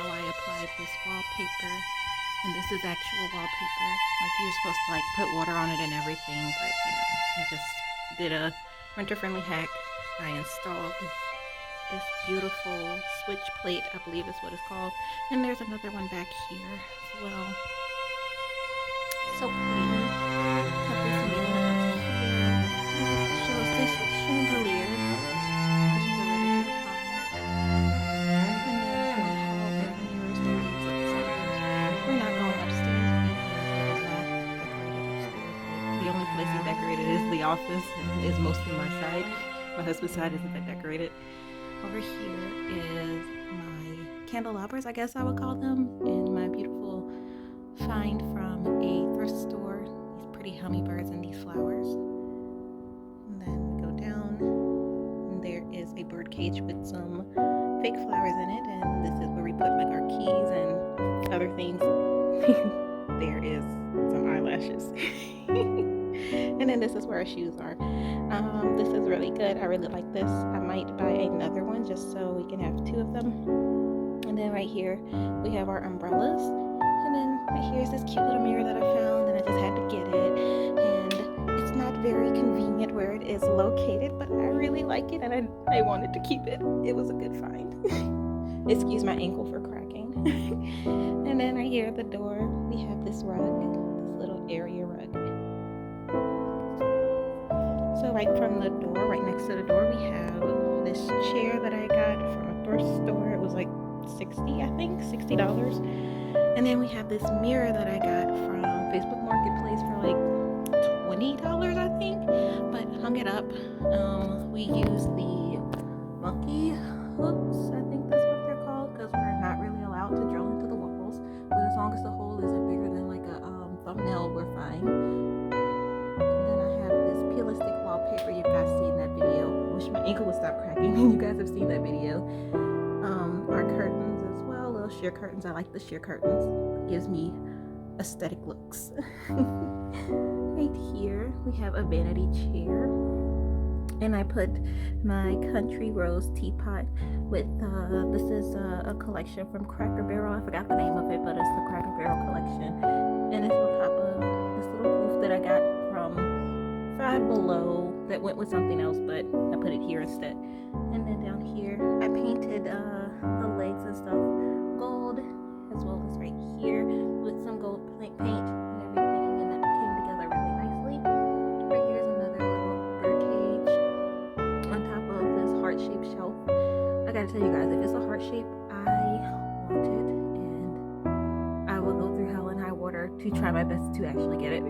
how I applied this wallpaper. And this is actual wallpaper. Like you're supposed to like put water on it and everything, but you know, I just did a winter-friendly hack. I installed this beautiful switch plate, I believe is what it's called. And there's another one back here as well. So pretty. Got this mirror up here. It shows this chandelier, which is a really good find. And then my hallway mirrors that leads upstairs. We're not going upstairs because it is not decorated upstairs. Like, the only place that's decorated is the office, and is mostly my side. My husband's side isn't that decorated. Over here is my candelabras, I guess I would call them, and my beautiful find from a thrift store. These pretty hummingbirds and these flowers. And then we go down, and there is a bird cage with some fake flowers in it, and this is where we put like our keys and other things. There is some eyelashes. And then this is where our shoes are. This is really good. I really like this. I might buy another one just so we can have two of them. And then right here we have our umbrellas. And then right here is this cute little mirror that I found, and I just had to get it. And it's not very convenient where it is located, but I really like it, and I wanted to keep it. It was a good find. Excuse my ankle for cracking. And then right here at the door we have this rug, this little area rug. So right from the door, right next to the door, we have this chair that I got from a thrift store. It was like $60, I think, $60. And then we have this mirror that I got from Facebook Marketplace for like $20, I think, but hung it up. We use the monkey hooks, I think that's what they're called, because we're not really allowed to drill into the walls. But as long as the hole isn't bigger than like a thumbnail, we're fine. Realistic wallpaper. You guys seen that video. I wish my ankle would stop cracking. You guys have seen that video. Our curtains as well, little sheer curtains. I like the sheer curtains. It gives me aesthetic looks. Right here we have a vanity chair, and I put my country rose teapot with this is a collection from Cracker Barrel. I forgot the name of it, but it's the Cracker Barrel collection, and it's on top of this little poof that I got from Five Below that went with something else, but I put it here instead. And then down here I painted the legs and stuff gold, as well as right here with some gold paint and everything, and that came together really nicely. Right here is another little bird cage on top of this heart-shaped shelf. I gotta tell you guys, if it's a heart shape, I want it, and I will go through hell and high water to try my best to actually get it.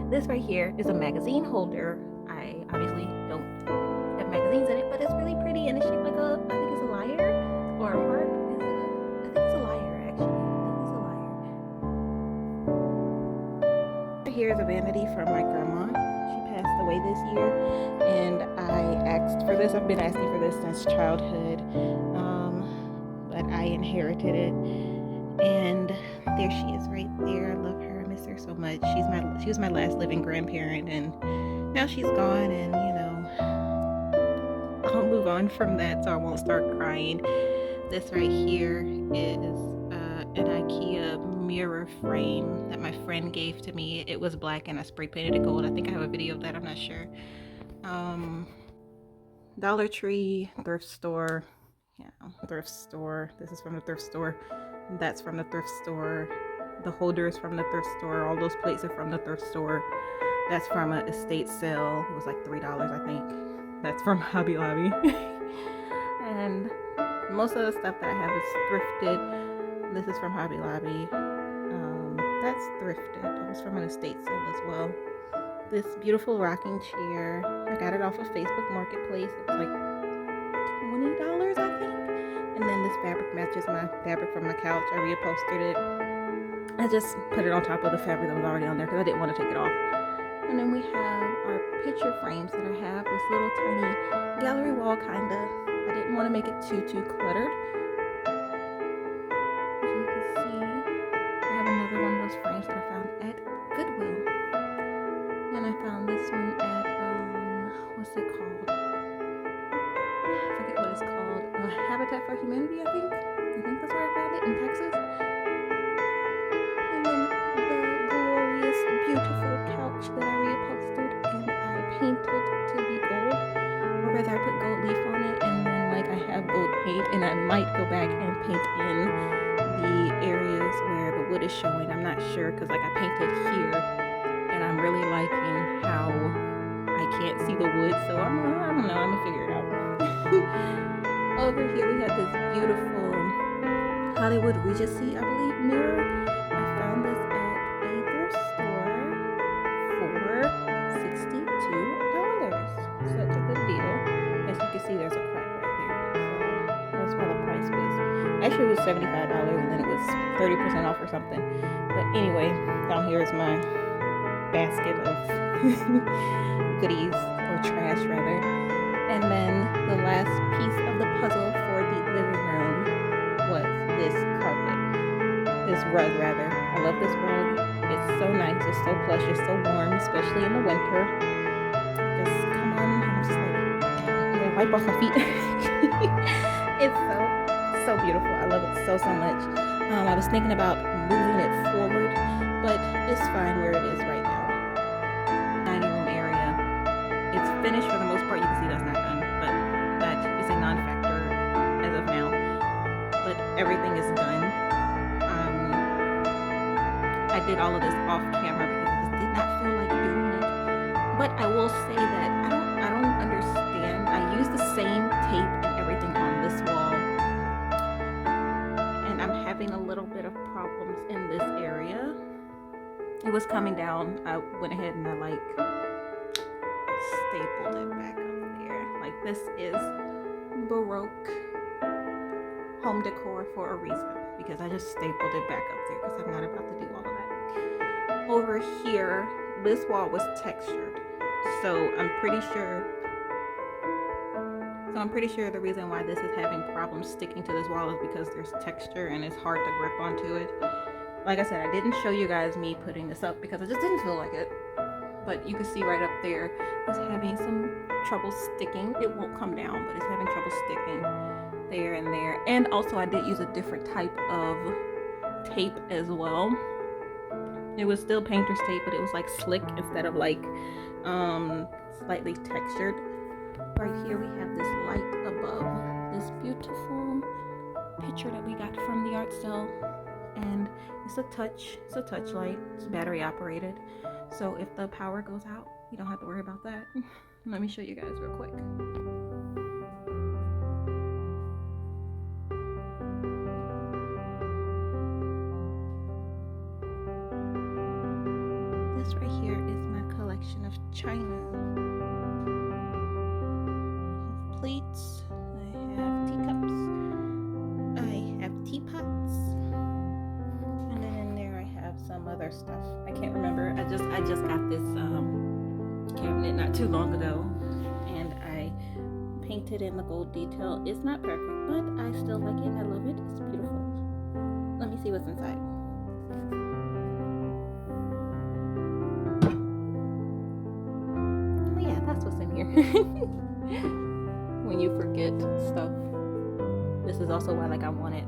This right here is a magazine holder. I obviously don't have magazines in it, but it's really pretty, and it's shaped like a, I think it's a lyre or a harp. I think it's a lyre, actually. I think it's a lyre. Here is a vanity from my grandma. She passed away this year, and I asked for this. I've been asking for this since childhood, but I inherited it, and there she is right there. I love her. Her so much. She was my last living grandparent, and now she's gone, and you know, I'll move on from that so I won't start crying. This right here is an IKEA mirror frame that my friend gave to me. It was black and I spray painted it gold. I think I have a video of that, I'm not sure. Dollar Tree, thrift store. Yeah, thrift store. This is from the thrift store. That's from the thrift store. The holder is from the thrift store. All those plates are from the thrift store. That's from an estate sale. It was like $3, I think. That's from Hobby Lobby. And most of the stuff that I have is thrifted. This is from Hobby Lobby. That's thrifted. It was from an estate sale as well. This beautiful rocking chair, I got it off of Facebook Marketplace. It was like $20, I think. And then this fabric matches my fabric from my couch. I reupholstered it. I just put it on top of the fabric that was already on there because I didn't want to take it off. And then we have our picture frames that I have. This little tiny gallery wall kinda. I didn't want to make it too cluttered. As you can see, I have another one of those frames that I found at Goodwill. And I found this one at what's it called? I forget what it's called. Habitat for Humanity, I think that's where I found it. I might go back and paint in the areas where the wood is showing. I'm not sure because like I painted here and I'm really liking how I can't see the wood, so I don't know, I'm gonna figure it out. Over here we have this beautiful Hollywood Regency, I believe, mirror. I found this at a thrift store for $62. Such a good deal. As you can see, there's a crack right there. So that's why the price was. Actually, it was $75 and then it was 30% off or something. But anyway, down here is my basket of goodies, or trash rather. And then the last piece of the puzzle for the living room was this carpet. This rug rather. I love this rug. It's so nice, it's so plush, it's so warm, especially in the winter. Just come on, I'm just like, I'm gonna wipe off my feet. It's so beautiful. I love it so much. I was thinking about moving it forward, but it's fine where it is right now. Dining room area. It's finished for the most part. You can see that's not done, but that is a non-factor as of now. But everything is done. I did all of this off camera because I just did not feel like doing it. But I will say that I don't understand. I use the same tape and everything on this wall, and I'm having a little bit of problems in this area. It was coming down. I went ahead and I like stapled it back up there. Like, this is Baroque home decor for a reason, because I just stapled it back up there because I'm not about to do all of that. Over here, this wall was textured, so I'm pretty sure the reason why this is having problems sticking to this wall is because there's texture and it's hard to grip onto it. Like I said, I didn't show you guys me putting this up because I just didn't feel like it. But you can see right up there, it's having some trouble sticking. It won't come down, but it's having trouble sticking there and there. And also I did use a different type of tape as well. It was still painter's tape, but it was like slick instead of like slightly textured. Right here we have this light above this beautiful picture that we got from the art sale, and it's a touch light. It's battery operated, so if the power goes out, you don't have to worry about that. Let me show you guys real quick. This right here is my collection of china. I have plates, I have teacups, I have teapots, and then in there I have some other stuff. I can't remember. I just got this cabinet not too long ago, and I painted in the gold detail. It's not perfect, but I still like it. I love it. It's beautiful. Let me see what's inside. That's what's in here. When you forget stuff. This is also why, like, I want to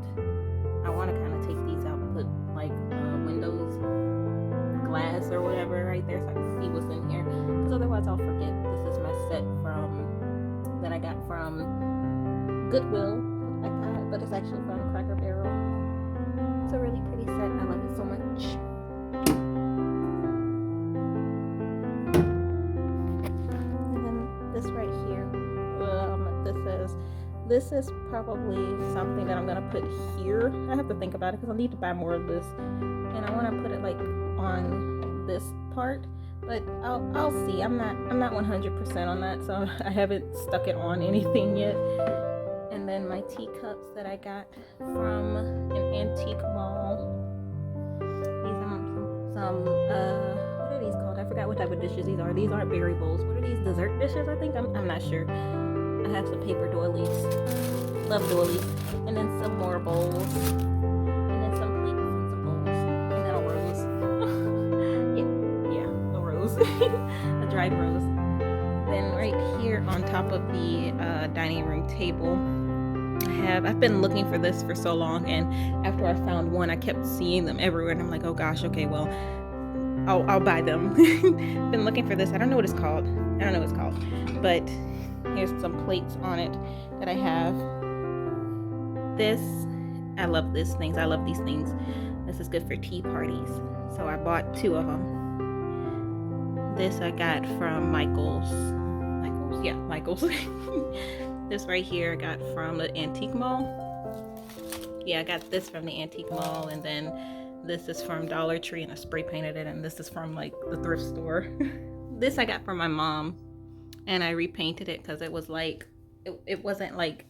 kind of take these out and put like windows glass or whatever right there so I can see what's in here, because otherwise I'll forget. This is my set that I got from Goodwill, but it's actually from Cracker Barrel. It's a really pretty set. I love it so much. This right here, this is probably something that I'm gonna put here. I have to think about it because I need to buy more of this, and I want to put it like on this part, but I'll see. I'm not 100% on that, so I haven't stuck it on anything yet. And then my teacups that I got from an antique mall. These are some what are these called? I forgot what type of dishes these are. These aren't berry bowls. What are these? Dessert dishes, I think? I'm not sure. I have some paper doilies. Love doilies. And then some more bowls. And then some plates and some bowls. And then a rose. yeah, a rose. A dried rose. Then right here on top of the dining room table, I've been looking for this for so long, and after I found one, I kept seeing them everywhere, and I'm like, oh gosh, okay, well, I'll buy them. Been looking for this. I don't know what it's called. But here's some plates on it that I have. This, I love these things. I love these things. This is good for tea parties. So I bought 2 of them. This I got from Michael's. Yeah, Michael's. This right here I got from the antique mall. Yeah, I got this from the antique mall, and then this is from Dollar Tree, and I spray painted it, and this is from like the thrift store. This I got from my mom, and I repainted it because it was like, it wasn't like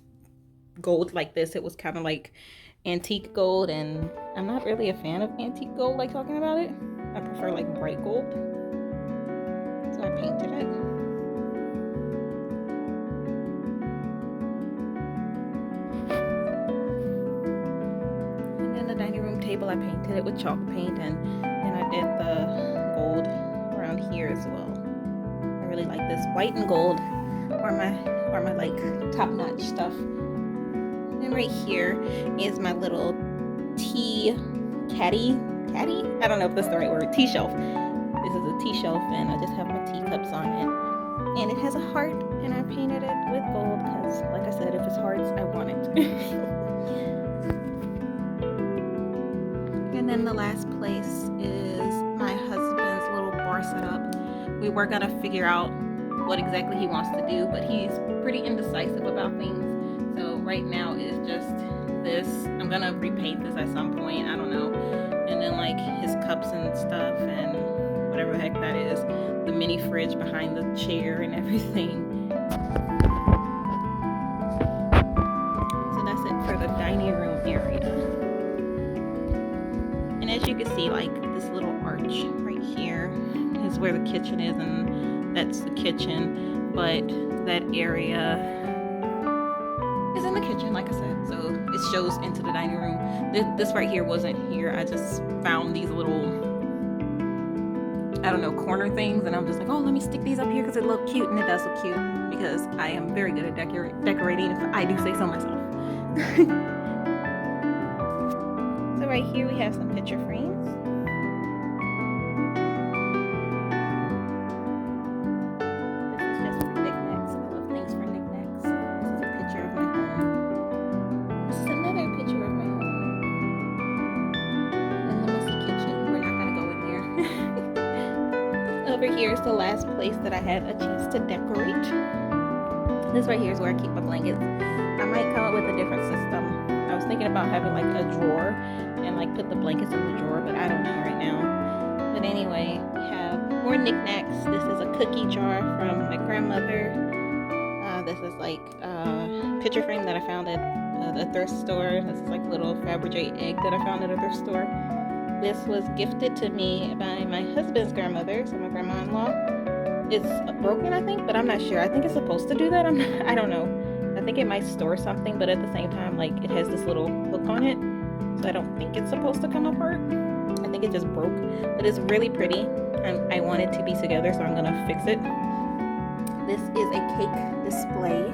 gold like this. It was kind of like antique gold, and I'm not really a fan of antique gold, like talking about it. I prefer like bright gold. So I painted it. And then the dining room table, I painted it with chalk paint, and then I did the gold around here as well. I really like this. White and gold are my like top-notch stuff. And right here is my little tea caddy. I don't know if that's the right word. Tea shelf. This is a tea shelf, and I just have my teacups on it. And it has a heart, and I painted it with gold because, like I said, if it's hearts, I want it. And then the last place is my husband's little bar setup. We were gonna figure out what exactly he wants to do, but he's pretty indecisive about things. So right now it's just this. I'm gonna repaint this at some point, I don't know. And then like his cups and stuff and whatever the heck that is. The mini fridge behind the chair and everything. So that's it for the dining room area. And as you can see, like this little arch right here is where the kitchen is, and that's the kitchen. But that area is in the kitchen, like I said, so it shows into the dining room. This right here wasn't here. I just found these little, I don't know, corner things, and I'm just like, oh, let me stick these up here because it look cute, and it does look cute because I am very good at decorating, if I do say so myself. So right here we have some picture frames. Over here is the last place that I had a chance to decorate. This right here is where I keep my blankets. I might come up with a different system. I was thinking about having like a drawer and like put the blankets in the drawer, but I don't know right now. But anyway, we have more knickknacks. This is a cookie jar from my grandmother. This is like a picture frame that I found at the thrift store. This is like a little Fabergé egg that I found at a thrift store. This was gifted to me by my husband's grandmother, so my grandma-in-law. It's broken, I think, but I'm not sure. I think it's supposed to do that. I don't know. I think it might store something, but at the same time, like, it has this little hook on it, so I don't think it's supposed to come apart. I think it just broke, but it's really pretty. I want it to be together, so I'm gonna fix it. This is a cake display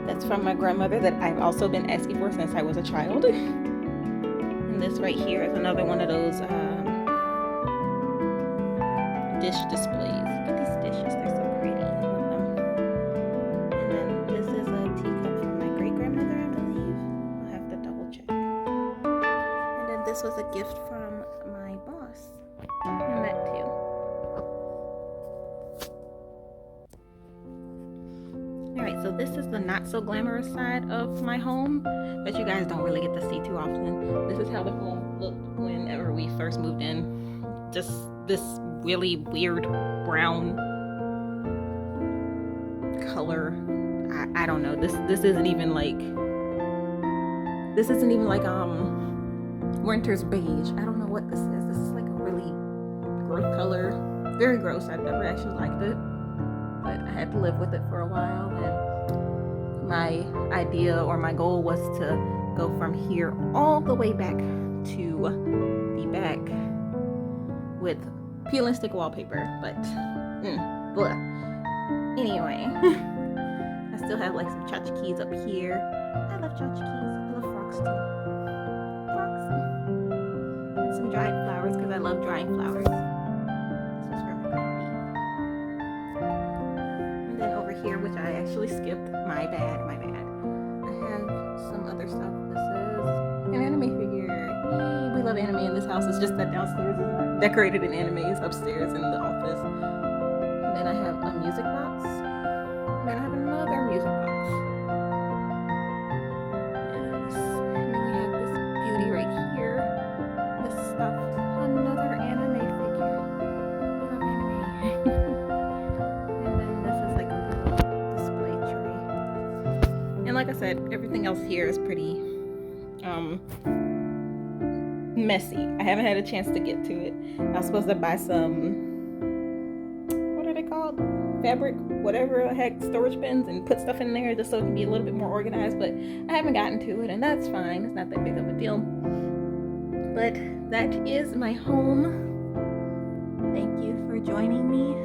that's from my grandmother that I've also been asking for since I was a child. And this right here is another one of those dish displays. Look at these dishes, they're so pretty. I love them. And then this is a teacup from my great-grandmother, I believe. I'll have to double check. And then this was a gift from my boss. And that too. Alright, so this is the not so glamorous side of my home that you guys don't really get to see too often. This is how the home looked whenever we first moved in. Just this really weird brown color. I don't know. This isn't even like winter's beige. I don't know what this is. This is like a really gross color. Very gross. I've never actually liked it, but I had to live with it for a while. And my idea or my goal was to go from here all the way back to the back with peel and stick wallpaper, but blah. Anyway, I still have like some tchotchkes up here. I love tchotchkes. I love frogs too. Frogs. And some dried flowers because I love drying flowers. This was from my baby. And then over here, which I actually skipped, my bad. I have some other stuff. This is an anime figure. Yay, we love anime in this house. It's just that downstairs is decorated in animes, upstairs in the office. And then I have a music box. And then I have another music box. Yes. And then we have this beauty right here. This stuff. Another anime figure. We love anime. And then this is like a little display tray. And like I said, everything else here is pretty messy. I haven't had a chance to get to it. I was supposed to buy some, what are they called? Fabric, whatever the heck, storage bins, and put stuff in there just so it can be a little bit more organized, but I haven't gotten to it, and that's fine. It's not that big of a deal. But that is my home. Thank you for joining me